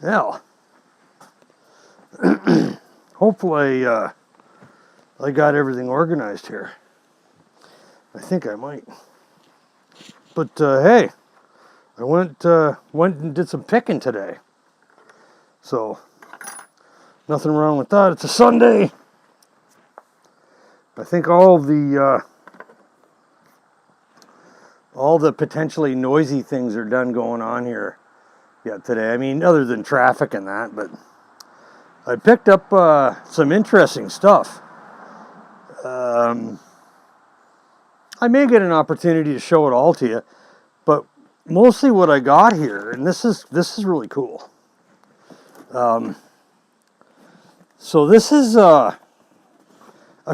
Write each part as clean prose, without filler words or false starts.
Yeah. Hopefully I got everything organized here. I think I might. But hey, I went and did some picking today. So nothing wrong with that. It's a Sunday. I think all the potentially noisy things are done going on here today. I mean, other than traffic and that, but I picked up some interesting stuff. I may get an opportunity to show it all to you, but mostly what I got here, and this is really cool. So this is a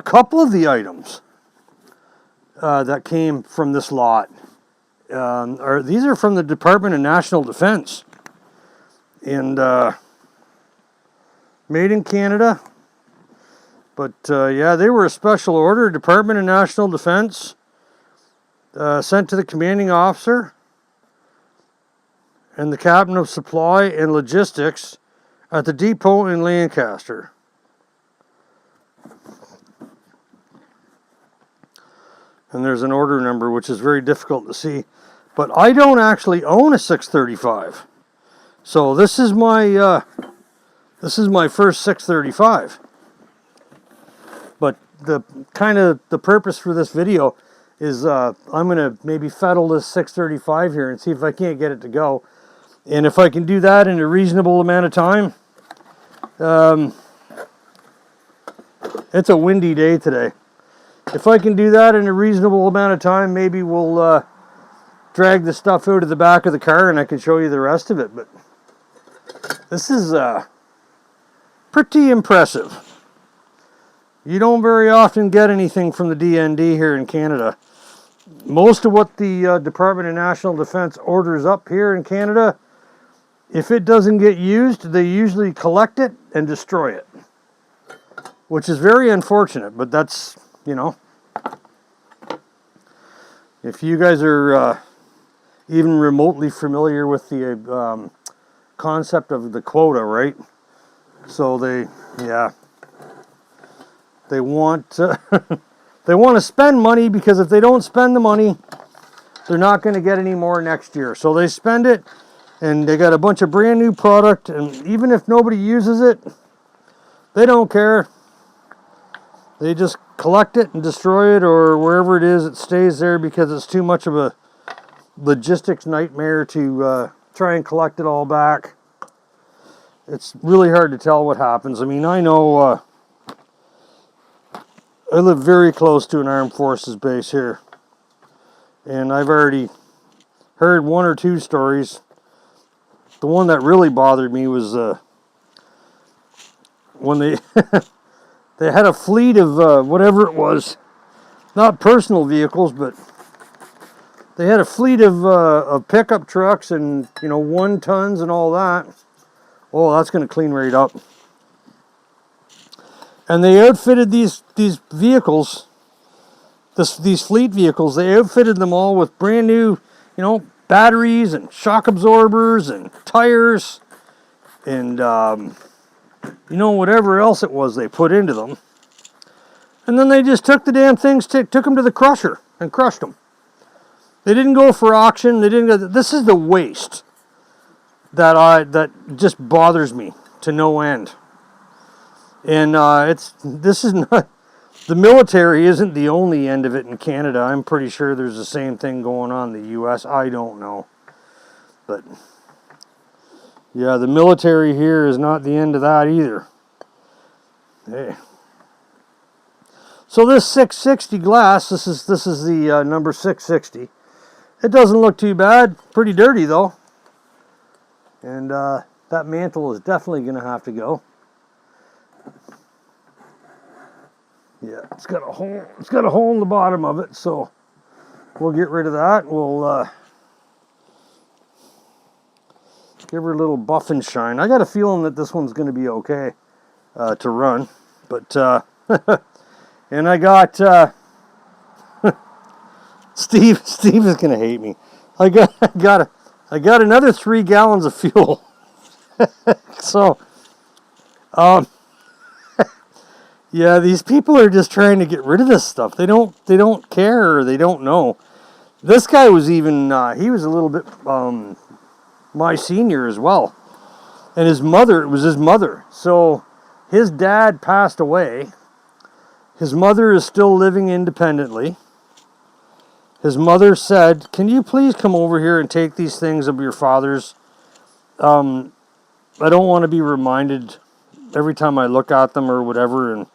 couple of the items that came from this lot. These are from the Department of National Defense, and made in Canada. But yeah, they were a special order, Department of National Defense, sent to the commanding officer and the captain of supply and logistics at the depot in Lancaster. And there's an order number, which is very difficult to see. But I don't actually own a 635. So this is my first 635. But the purpose for this video is I'm going to maybe fiddle this 635 here and see if I can't get it to go. And if I can do that in a reasonable amount of time, it's a windy day today. If I can do that in a reasonable amount of time, maybe we'll drag the stuff out of the back of the car and I can show you the rest of it. But this is pretty impressive. You don't very often get anything from the DND here in Canada. Most of what the Department of National Defense orders up here in Canada, if it doesn't get used, they usually collect it and destroy it. Which is very unfortunate, but that's, you know. If you guys are even remotely familiar with the concept of the quota, right? So they want they want to spend money, because if they don't spend the money, they're not going to get any more next year. So they spend it, and they got a bunch of brand new product, and even if nobody uses it, they don't care. They just collect it and destroy it, or wherever it is, it stays there because it's too much of a logistics nightmare to try and collect it all back. It's really hard to tell what happens. I mean, I know I live very close to an armed forces base here, and I've already heard one or two stories. The one that really bothered me was when they they had a fleet of whatever it was, not personal vehicles, but they had a fleet of pickup trucks and 1 tons and all that. Oh, that's going to clean right up. And they outfitted these vehicles, these fleet vehicles. They outfitted them all with brand new, batteries and shock absorbers and tires and whatever else it was they put into them. And then they just took the damn things, took them to the crusher and crushed them. They didn't go for auction. They didn't go. This is the waste that just bothers me to no end. And this is not, the military isn't the only end of it in Canada. I'm pretty sure there's the same thing going on in the U.S. I don't know. But yeah, the military here is not the end of that either. Hey. So this 660 glass, this is the number 660. It doesn't look too bad. Pretty dirty though. And that mantle is definitely going to have to go. Yeah, it's got a hole. It's got a hole in the bottom of it, so we'll get rid of that. We'll give her a little buff and shine. I got a feeling that this one's going to be okay to run, but and I got Steve is going to hate me. I got another 3 gallons of fuel. So, yeah, these people are just trying to get rid of this stuff. They don't care, or they don't know. This guy was even, he was a little bit my senior as well. And his mother, it was his mother. So his dad passed away. His mother is still living independently. His mother said, "Can you please come over here and take these things of your father's? I don't want to be reminded every time I look at them or whatever." And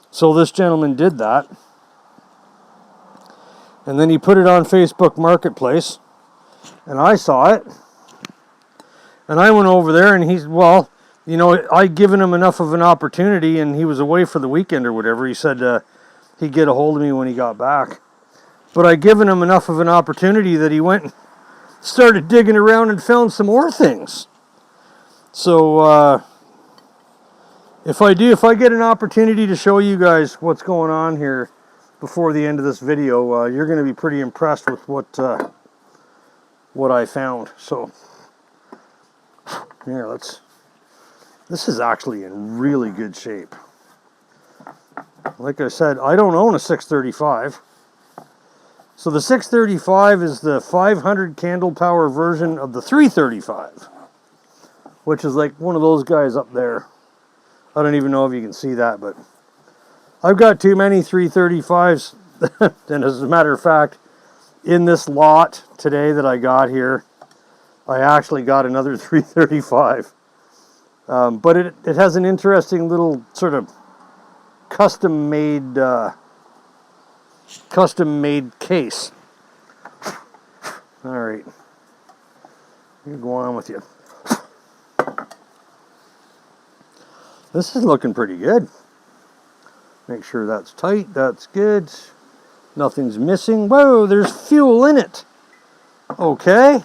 so this gentleman did that. And then he put it on Facebook Marketplace. And I saw it. And I went over there, and he's, well, you know, I'd given him enough of an opportunity, and he was away for the weekend or whatever. He said he'd get a hold of me when he got back. But I'd given him enough of an opportunity that he went and started digging around and found some more things. So if I get an opportunity to show you guys what's going on here before the end of this video, you're going to be pretty impressed with what I found. So here, this is actually in really good shape. Like I said, I don't own a 635. So the 635 is the 500 candle power version of the 335, which is like one of those guys up there. I don't even know if you can see that, but I've got too many 335s. And as a matter of fact, in this lot today that I got here, I actually got another 335. But it has an interesting little sort of custom-made case. All right. You go on with you. This is looking pretty good. Make sure that's tight. That's good. Nothing's missing. Whoa, there's fuel in it. Okay.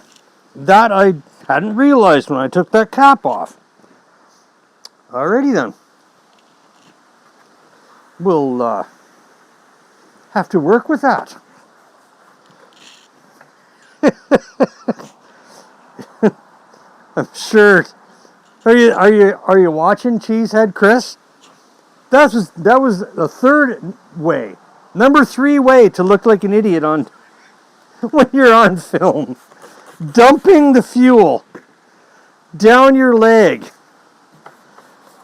That I hadn't realized when I took that cap off. Alrighty then. We'll have to work with that. I'm sure. Are you watching, Cheesehead Chris? That was the third way. Number 3 way to look like an idiot on when you're on film. Dumping the fuel down your leg.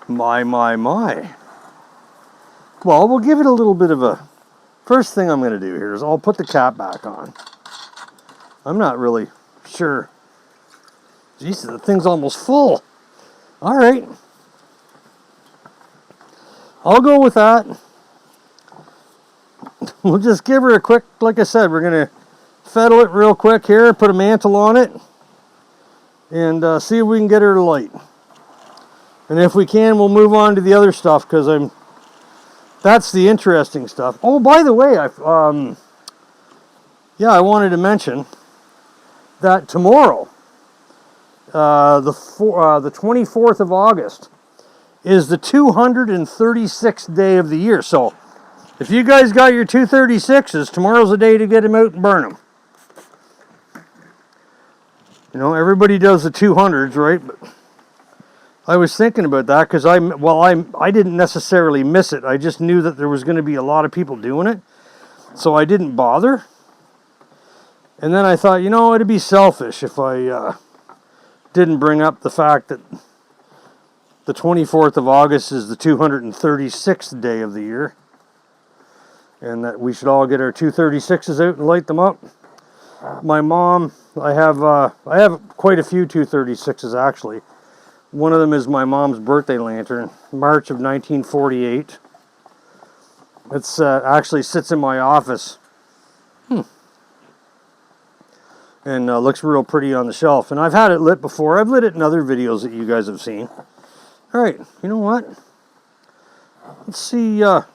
My. Well, we'll give it a little bit of a... First thing I'm going to do here is I'll put the cap back on. I'm not really sure. Jesus, the thing's almost full. All right. I'll go with that. We'll just give her a quick... Like I said, we're going to fettle it real quick here, put a mantle on it, and see if we can get her to light. And if we can, we'll move on to the other stuff, because that's the interesting stuff. Oh, by the way, I wanted to mention that tomorrow, the 24th of August, is the 236th day of the year. So, if you guys got your 236s, tomorrow's the day to get them out and burn them. You know, everybody does the 200s, right? But I was thinking about that because I didn't necessarily miss it. I just knew that there was going to be a lot of people doing it, so I didn't bother. And then I thought, you know, it'd be selfish if I didn't bring up the fact that the 24th of August is the 236th day of the year, and that we should all get our 236s out and light them up. My mom, I have quite a few 236s actually. One of them is my mom's birthday lantern, March of 1948. It's actually sits in my office. And looks real pretty on the shelf. And I've had it lit before. I've lit it in other videos that you guys have seen. All right, you know what? Let's see if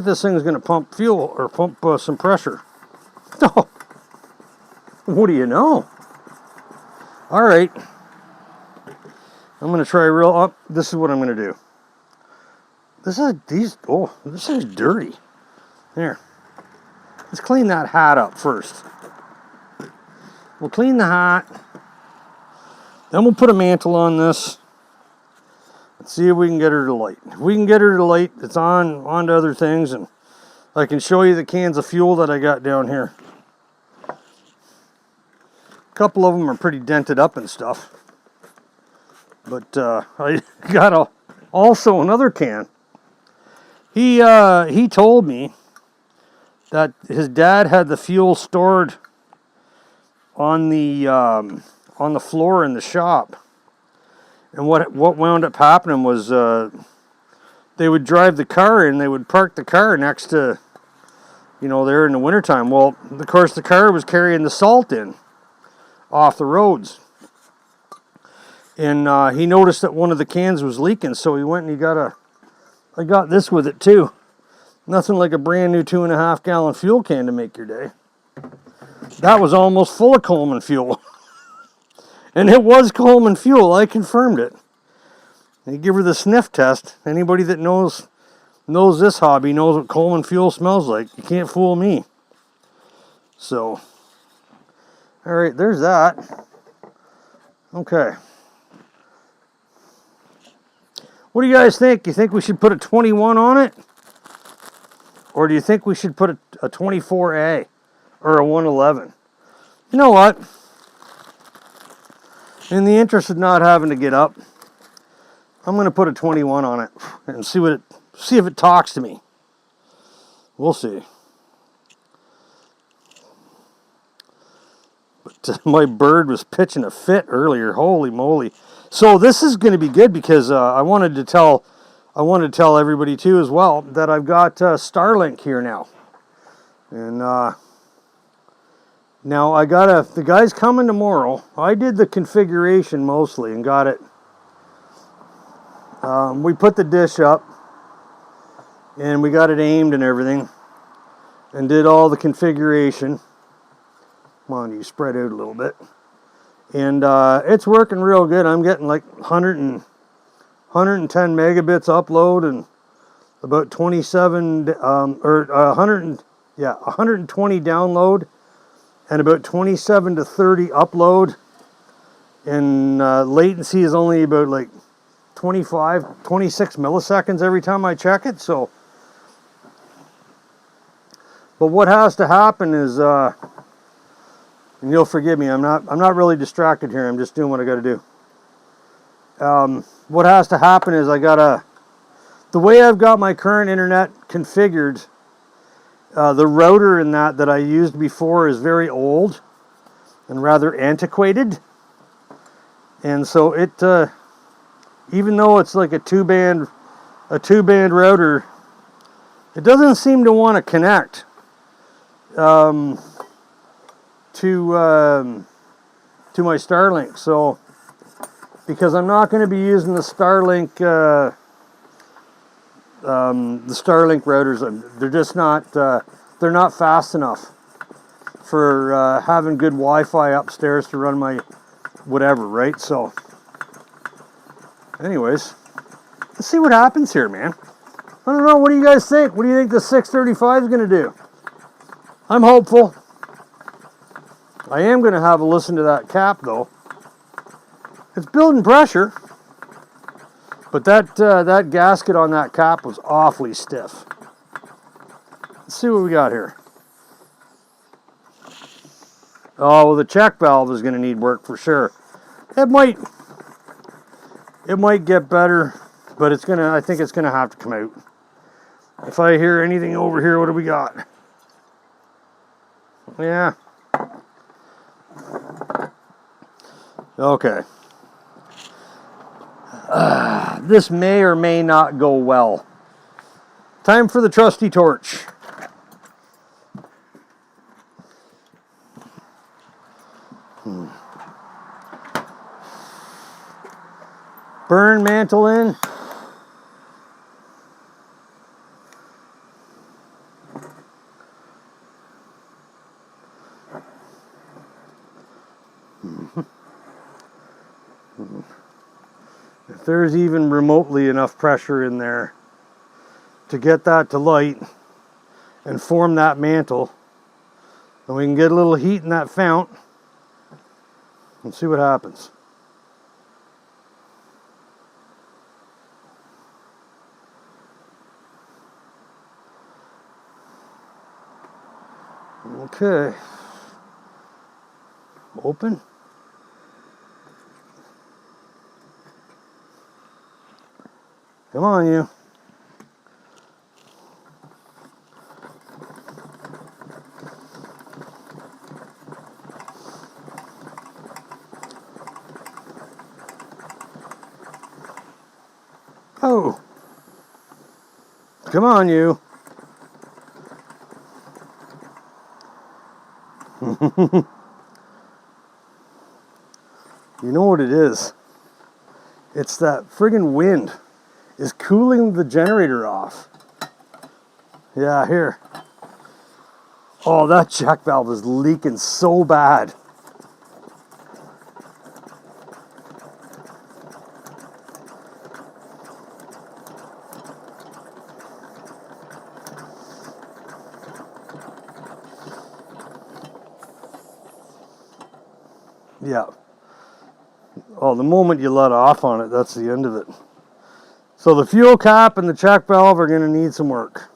this thing is going to pump fuel or pump some pressure. Oh, what do you know? All right. I'm going to try this is what I'm going to do. This is dirty. There. Let's clean that hat up first. We'll clean the hat. Then we'll put a mantle on this. Let's see if we can get her to light. If we can get her to light, it's on to other things, and I can show you the cans of fuel that I got down here. A couple of them are pretty dented up and stuff. But I got also another can. He told me that his dad had the fuel stored on the floor in the shop. And what wound up happening was they would drive the car in, they would park the car next to, there in the wintertime. Well, of course, the car was carrying the salt in off the roads. And he noticed that one of the cans was leaking, so he went and I got this with it too. Nothing like a brand new 2.5 gallon fuel can to make your day. That was almost full of Coleman fuel. And it was Coleman fuel, I confirmed it. You give her the sniff test. Anybody that knows this hobby knows what Coleman fuel smells like. You can't fool me. So, all right, there's that. Okay. What do you guys think? You think we should put a 21 on it? Or do you think we should put a 24A or a 111? You know what? In the interest of not having to get up, I'm going to put a 21 on it and see if it talks to me. We'll see. But my bird was pitching a fit earlier. Holy moly. So this is going to be good because I wanted to tell everybody too as well that I've got Starlink here now. And now the guy's coming tomorrow. I did the configuration mostly and got it. We put the dish up and we got it aimed and everything and did all the configuration. Come on, you spread out a little bit. And it's working real good. I'm getting like 110 megabits upload and about 120 download and about 27 to 30 upload. And latency is only about like 26 milliseconds every time I check it. So, but what has to happen is, and you'll forgive me, I'm not really distracted here. I'm just doing what I got to do. What has to happen is the way I've got my current internet configured, the router in that I used before is very old and rather antiquated. And so it, even though it's like a two-band router, it doesn't seem to want to connect to my Starlink. So because I'm not going to be using the Starlink routers, they're just not they're not fast enough for having good Wi-Fi upstairs to run my whatever, right? So anyways, let's see what happens here, man. I don't know, what do you guys think? What do you think the 635 is going to do? I'm hopeful. I am going to have a listen to that cap, though. It's building pressure, but that gasket on that cap was awfully stiff. Let's see what we got here. Oh, well, the check valve is going to need work for sure. It might get better, but I think it's going to have to come out. If I hear anything over here, what do we got? Yeah. Okay. This may or may not go well. Time for the trusty torch. Burn mantle in. If there's even remotely enough pressure in there to get that to light and form that mantle, then we can get a little heat in that fount and see what happens. Okay. Open. Come on, you. Oh. Come on, you. You know what it is? It's that friggin' wind is cooling the generator off. Yeah, here. Oh, that check valve is leaking so bad. Yeah. Oh, the moment you let off on it, that's the end of it. So the fuel cap and the check valve are going to need some work.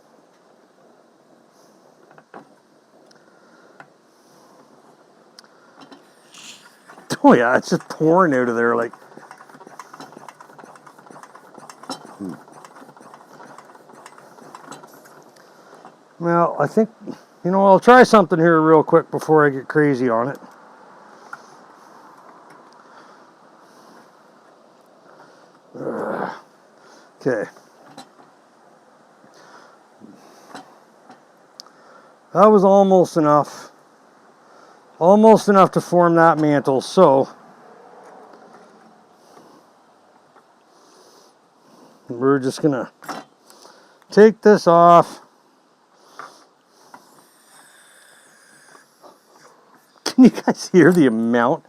Oh yeah, it's just pouring out of there like. Well, I think, I'll try something here real quick before I get crazy on it. Okay. That was almost enough. Almost enough to form that mantle, so we're just gonna take this off. Can you guys hear the amount?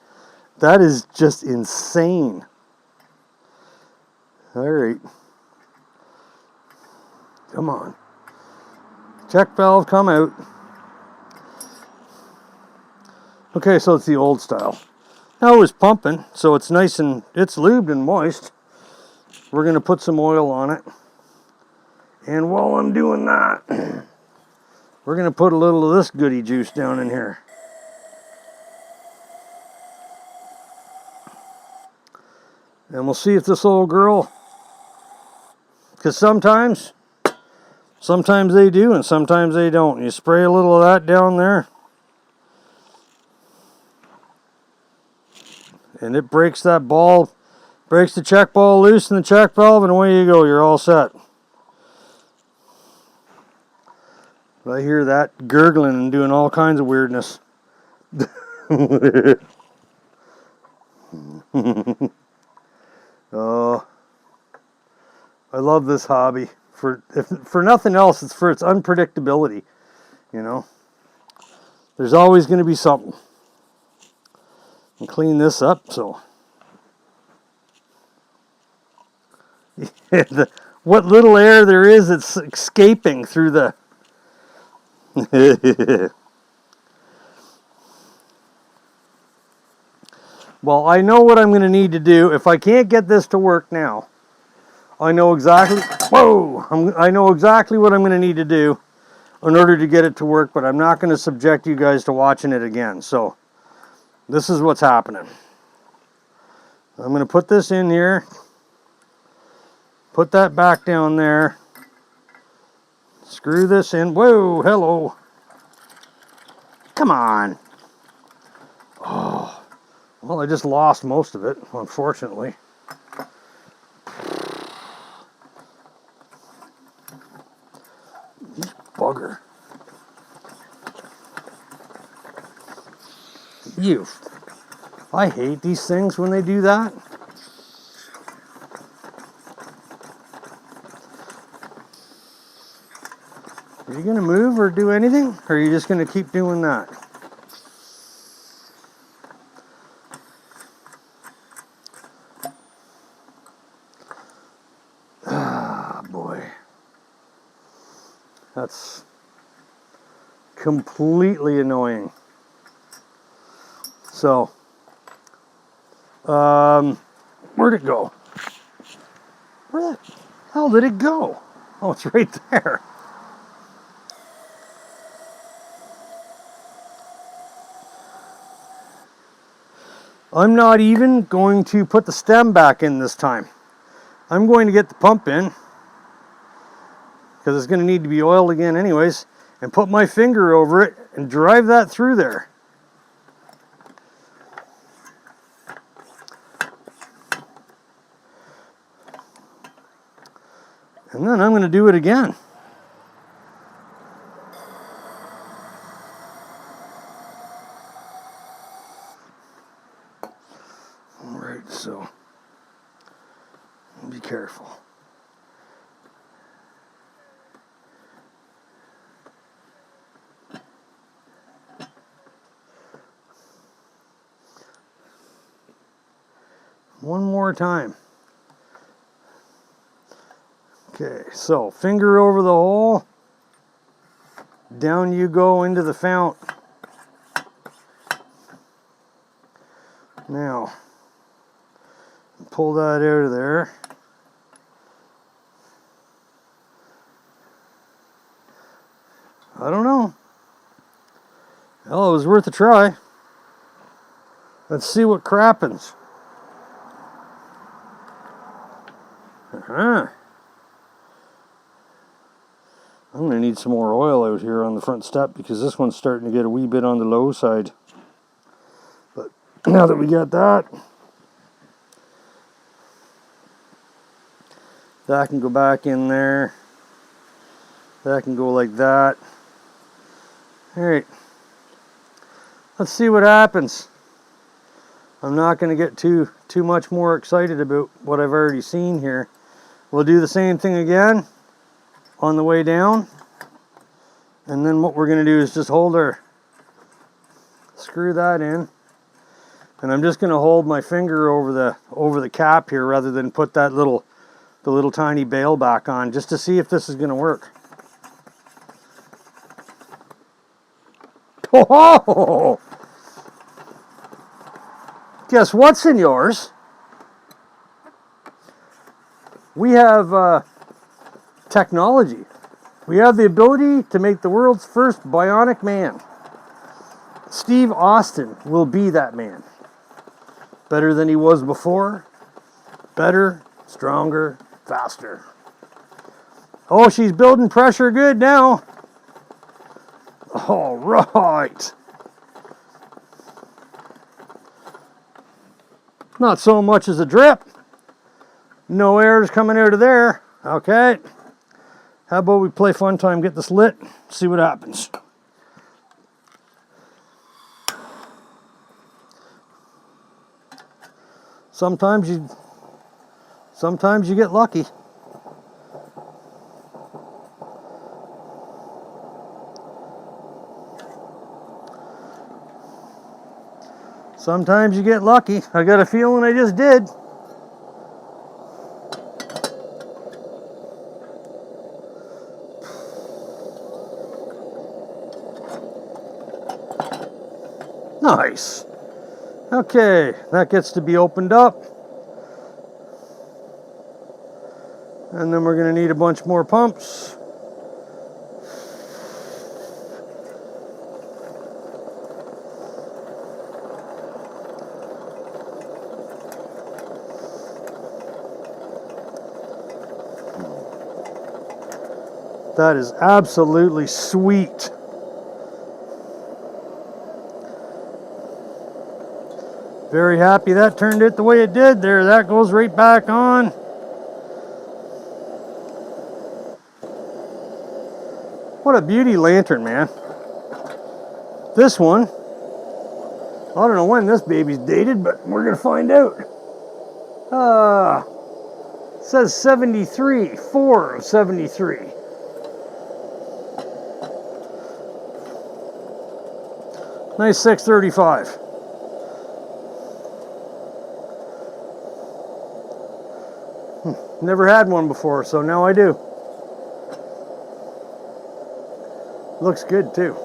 That is just insane. All right. Come on. Check valve, come out. Okay, so it's the old style. Now it was pumping, so it's nice and it's lubed and moist. We're going to put some oil on it. And while I'm doing that, we're going to put a little of this goody juice down in here. And we'll see if this old girl, because sometimes they do and sometimes they don't. You spray a little of that down there, and it breaks that ball, breaks the check ball loose in the check valve, and away you go. You're all set. I hear that gurgling and doing all kinds of weirdness. Oh, I love this hobby. For nothing else, it's for its unpredictability. There's always going to be something. And clean this up so. What little air there is, it's escaping through the. Well, I know what I'm going to need to do. If I can't get this to work now, I know exactly. Whoa! I know exactly what I'm going to need to do in order to get it to work, but I'm not going to subject you guys to watching it again. So, this is what's happening. I'm going to put this in here. Put that back down there. Screw this in. Whoa, hello. Come on. Oh, well, I just lost most of it, unfortunately. Bugger. I hate these things when they do that. Are you going to move or do anything? Or are you just going to keep doing that? Ah, boy. That's completely annoying. So, where'd it go? Where the hell did it go? Oh, it's right there. I'm not even going to put the stem back in this time. I'm going to get the pump in, because it's going to need to be oiled again anyways, and put my finger over it and drive that through there. And then I'm going to do it again. All right, so be careful. One more time. Okay, so finger over the hole, down you go into the fount. Now, pull that out of there. I don't know. Well, it was worth a try. Let's see what crappens. I'm going to need some more oil out here on the front step because this one's starting to get a wee bit on the low side. But now that we got that, that can go back in there. That can go like that. Alright. Let's see what happens. I'm not going to get too much more excited about what I've already seen here. We'll do the same thing again on the way down, and then what we're going to do is just screw that in, and I'm just going to hold my finger over the cap here rather than put the little tiny bail back on, just to see if this is going to work. Oh! Guess what's in yours? We have technology. We have the ability to make the world's first bionic man. Steve Austin will be that man. Better than he was before. Better, stronger, faster. Oh, she's building pressure good now. All right. Not so much as a drip. No air's coming out of there. Okay. How about we play fun time, get this lit, see what happens. Sometimes you get lucky. Sometimes you get lucky. I got a feeling I just did. Nice. Okay, that gets to be opened up. And then we're going to need a bunch more pumps. That is absolutely sweet. Very happy that turned out the way it did there. That goes right back on. What a beauty lantern, man. This one, I don't know when this baby's dated, but we're going to find out. It says 73, 4 of 73. Nice 635. Never had one before, so now I do. Looks good too.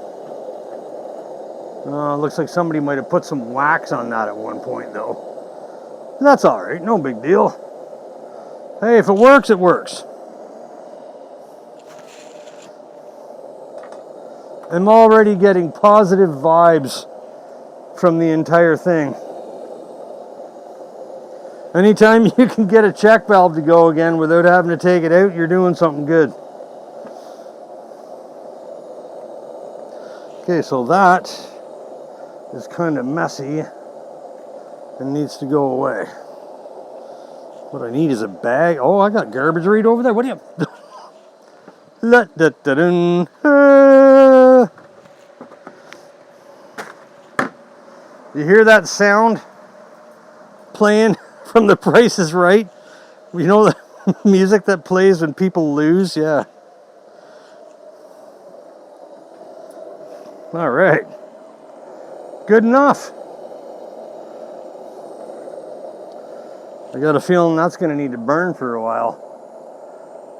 Looks like somebody might have put some wax on that at one point though. That's alright, no big deal. Hey, if it works, it works. I'm already getting positive vibes from the entire thing. Anytime you can get a check valve to go again without having to take it out, you're doing something good. Okay, so that is kind of messy and needs to go away. What I need is a bag. Oh, I got garbage right over there. What do you... You hear that sound playing from The Price is Right? You know the music that plays when people lose? Yeah. All right. Good enough. I got a feeling that's going to need to burn for a while.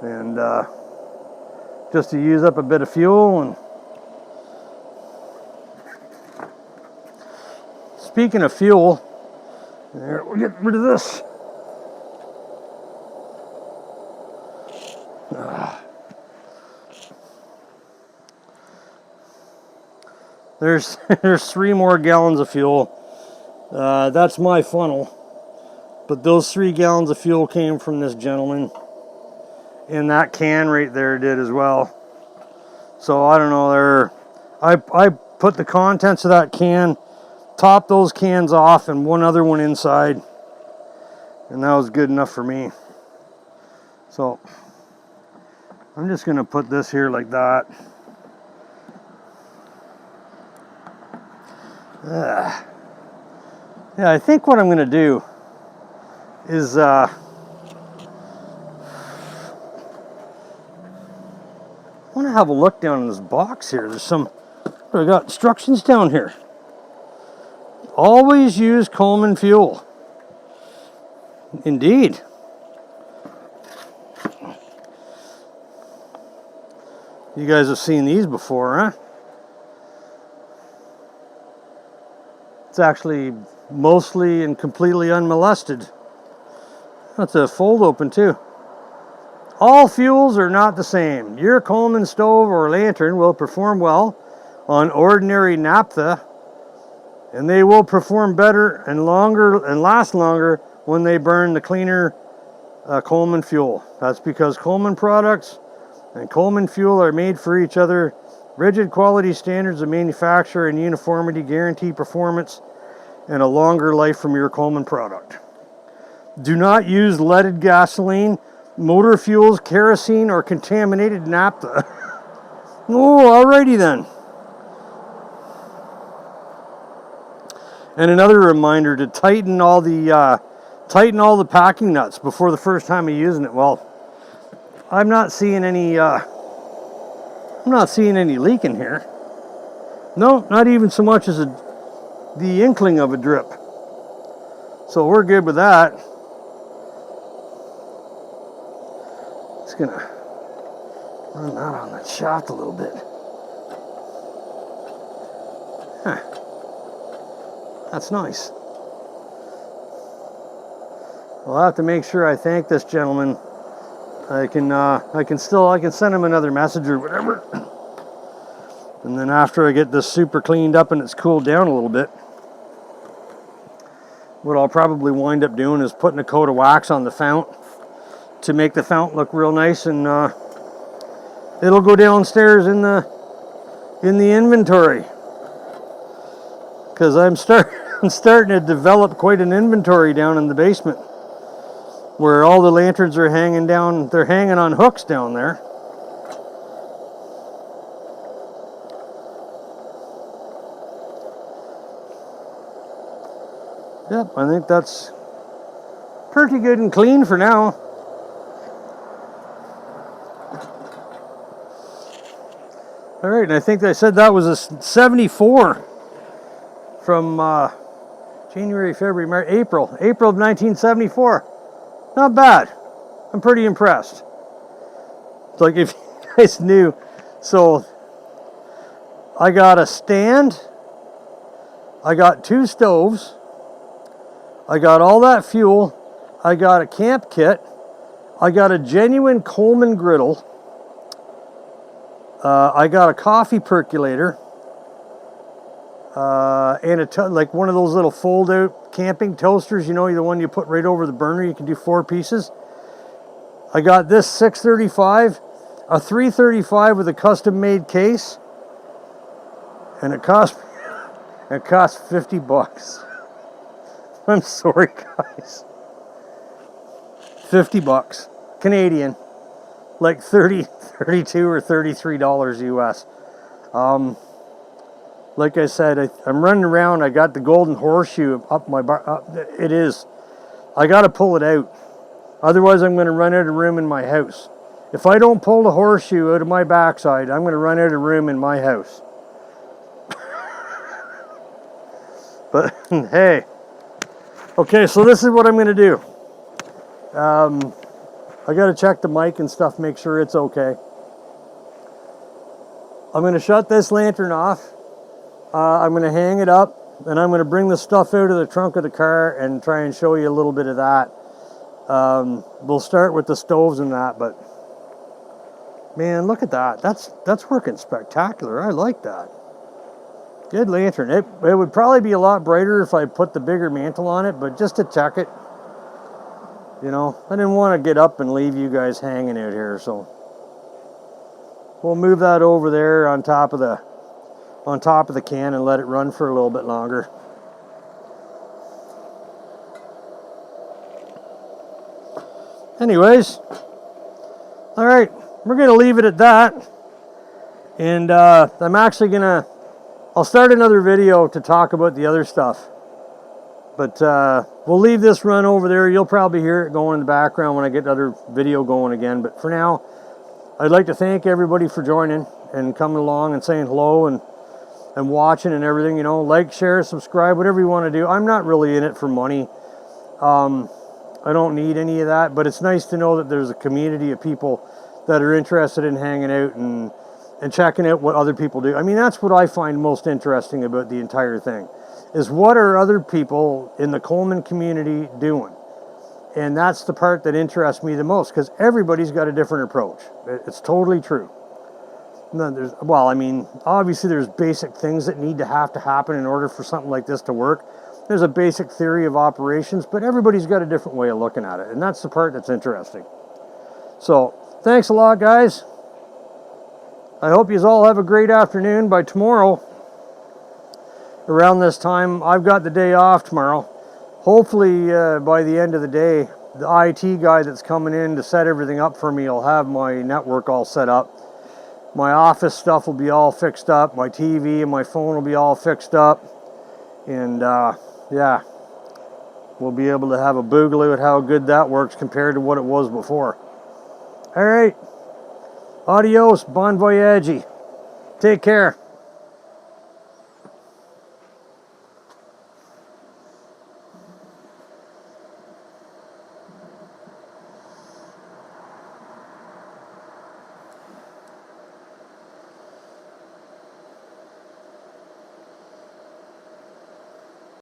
And just to use up a bit of fuel. And speaking of fuel, there, we'll get rid of this. There's 3 more gallons of fuel. That's my funnel. But those 3 gallons of fuel came from this gentleman. And that can right there did as well. So I don't know, I put the contents of that can, topped those cans off, and one other one inside. And that was good enough for me. So I'm just going to put this here like that. Yeah, I think what I'm going to do is I want to have a look down in this box here. There's some, I got instructions down here. Always use Coleman fuel. Indeed. You guys have seen these before, huh? It's actually mostly and completely unmolested. That's a fold open too. All fuels are not the same. Your Coleman stove or lantern will perform well on ordinary naphtha, and they will perform better and longer and last longer when they burn the cleaner Coleman fuel. That's because Coleman products and Coleman fuel are made for each other. Rigid quality standards of manufacture and uniformity guarantee performance and a longer life from your Coleman product. Do not use leaded gasoline, motor fuels, kerosene, or contaminated naphtha. Oh, alrighty then. And another reminder to tighten all the packing nuts before the first time of using it. Well, I'm not seeing any leak in here. No, not even so much as the inkling of a drip. So we're good with that. Just gonna run that on that shaft a little bit. Huh. That's nice. I'll have to make sure I thank this gentleman. I can send him another message or whatever. And then after I get this super cleaned up and it's cooled down a little bit, what I'll probably wind up doing is putting a coat of wax on the fount to make the fount look real nice, and it'll go downstairs in the inventory. Because I'm starting to develop quite an inventory down in the basement, where all the lanterns are hanging down. They're hanging on hooks down there. Yep, I think that's pretty good and clean for now. All right, and I think they said that was a 74 from January, February, March, April of 1974. Not bad. I'm pretty impressed. It's like, if you guys knew, so I got a stand, I got 2 stoves, I got all that fuel, I got a camp kit, I got a genuine Coleman griddle, I got a coffee percolator, and like one of those little fold-out camping toasters, you know, the one you put right over the burner. You can do 4 pieces. I got this 635, a 335 with a custom made case, and it cost 50 bucks. I'm sorry, guys. 50 bucks Canadian, like 32 or $33 US. Like I said, I'm running around. I got the golden horseshoe up my bar. It is. I got to pull it out. Otherwise, I'm going to run out of room in my house. If I don't pull the horseshoe out of my backside, I'm going to run out of room in my house. But, hey. Okay, so this is what I'm going to do. I got to check the mic and stuff, make sure it's okay. I'm going to shut this lantern off. I'm going to hang it up, and I'm going to bring the stuff out of the trunk of the car and try and show you a little bit of that. We'll start with the stoves and that, but man, look at that. That's working spectacular. I like that. Good lantern. It would probably be a lot brighter if I put the bigger mantle on it, but just to check it, you know, I didn't want to get up and leave you guys hanging out here, so we'll move that over there on top of the can and let it run for a little bit longer. Anyways, all right, we're going to leave it at that. And I'm actually going to, I'll start another video to talk about the other stuff. But we'll leave this run over there. You'll probably hear it going in the background when I get other video going again. But for now, I'd like to thank everybody for joining and coming along and saying hello and watching and everything. You know, like, share, subscribe, whatever you want to do. I'm not really in it for money. I don't need any of that, but it's nice to know that there's a community of people that are interested in hanging out and checking out what other people do. I mean, that's what I find most interesting about the entire thing, is what are other people in the Coleman community doing? And that's the part that interests me the most, because everybody's got a different approach. It's totally true. Well, I mean, obviously there's basic things that need to happen in order for something like this to work. There's a basic theory of operations, but everybody's got a different way of looking at it, and that's the part that's interesting. So, thanks a lot, guys. I hope you all have a great afternoon. By tomorrow, around this time, I've got the day off tomorrow. Hopefully, by the end of the day, the IT guy that's coming in to set everything up for me will have my network all set up. My office stuff will be all fixed up. My TV and my phone will be all fixed up. And, yeah, we'll be able to have a boogaloo at how good that works compared to what it was before. All right. Adios, bon voyage. Take care.